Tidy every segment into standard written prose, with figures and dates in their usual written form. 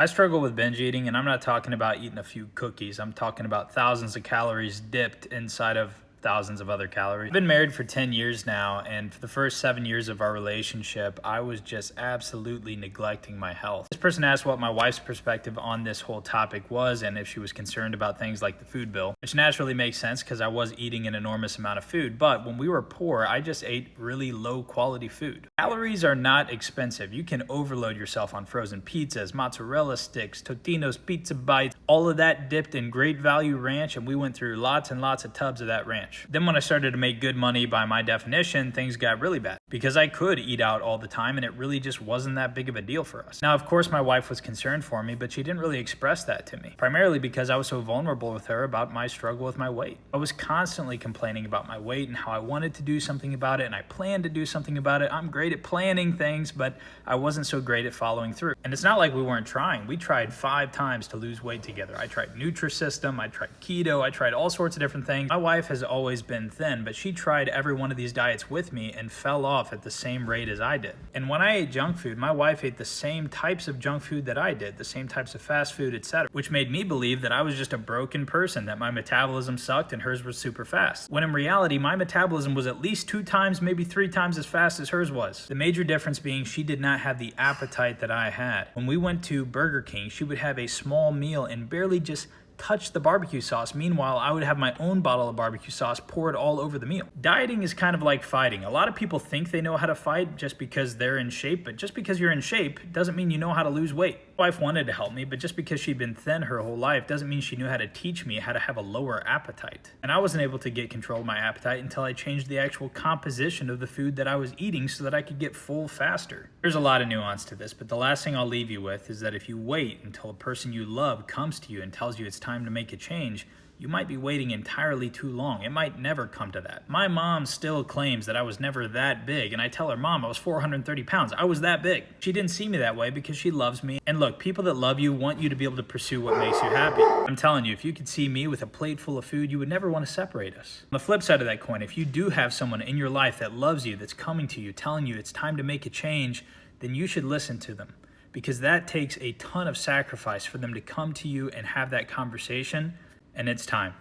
I struggle with binge eating, and I'm not talking about eating a few cookies. I'm talking about thousands of calories dipped inside of thousands of other calories. I've been married for 10 years now, and for the first 7 years of our relationship, I was just absolutely neglecting my health. This person asked what my wife's perspective on this whole topic was and if she was concerned about things like the food bill, which naturally makes sense because I was eating an enormous amount of food. But when we were poor, I just ate really low quality food. Calories are not expensive. You can overload yourself on frozen pizzas, mozzarella sticks, Totino's pizza bites, all of that dipped in great value ranch, and we went through lots and lots of tubs of that ranch. Then when I started to make good money by my definition, things got really bad because I could eat out all the time and it really just wasn't that big of a deal for us. Now, of course, my wife was concerned for me, but she didn't really express that to me, primarily because I was so vulnerable with her about my struggle with my weight. I was constantly complaining about my weight and how I wanted to do something about it, and I planned to do something about it. I'm great at planning things, but I wasn't so great at following through. And it's not like we weren't trying. We tried 5 times to lose weight together. I tried Nutrisystem, I tried keto, I tried all sorts of different things. My wife has always been thin, but she tried every one of these diets with me and fell off at the same rate as I did. And when I ate junk food, my wife ate the same types of junk food that I did, the same types of fast food, etc., which made me believe that I was just a broken person, that my metabolism sucked and hers was super fast. When in reality, my metabolism was at least 2 times, maybe 3 times as fast as hers was. The major difference being she did not have the appetite that I had. When we went to Burger King, she would have a small meal and barely just touch the barbecue sauce. Meanwhile, I would have my own bottle of barbecue sauce poured all over the meal. Dieting is kind of like fighting. A lot of people think they know how to fight just because they're in shape, but just because you're in shape doesn't mean you know how to lose weight. My wife wanted to help me, but just because she'd been thin her whole life doesn't mean she knew how to teach me how to have a lower appetite. And I wasn't able to get control of my appetite until I changed the actual composition of the food that I was eating so that I could get full faster. There's a lot of nuance to this, but the last thing I'll leave you with is that if you wait until a person you love comes to you and tells you it's time to make a change, you might be waiting entirely too long. It might never come to that. My mom still claims that I was never that big, and I tell her, Mom, I was 430 pounds. I was that big. She didn't see me that way because she loves me. And look, people that love you want you to be able to pursue what makes you happy. I'm telling you, if you could see me with a plate full of food, you would never want to separate us. On the flip side of that coin, if you do have someone in your life that loves you, that's coming to you, telling you it's time to make a change, then you should listen to them, because that takes a ton of sacrifice for them to come to you and have that conversation, and it's time.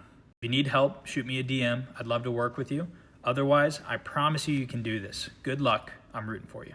If you need help, shoot me a DM. I'd love to work with you. Otherwise, I promise you, you can do this. Good luck. I'm rooting for you.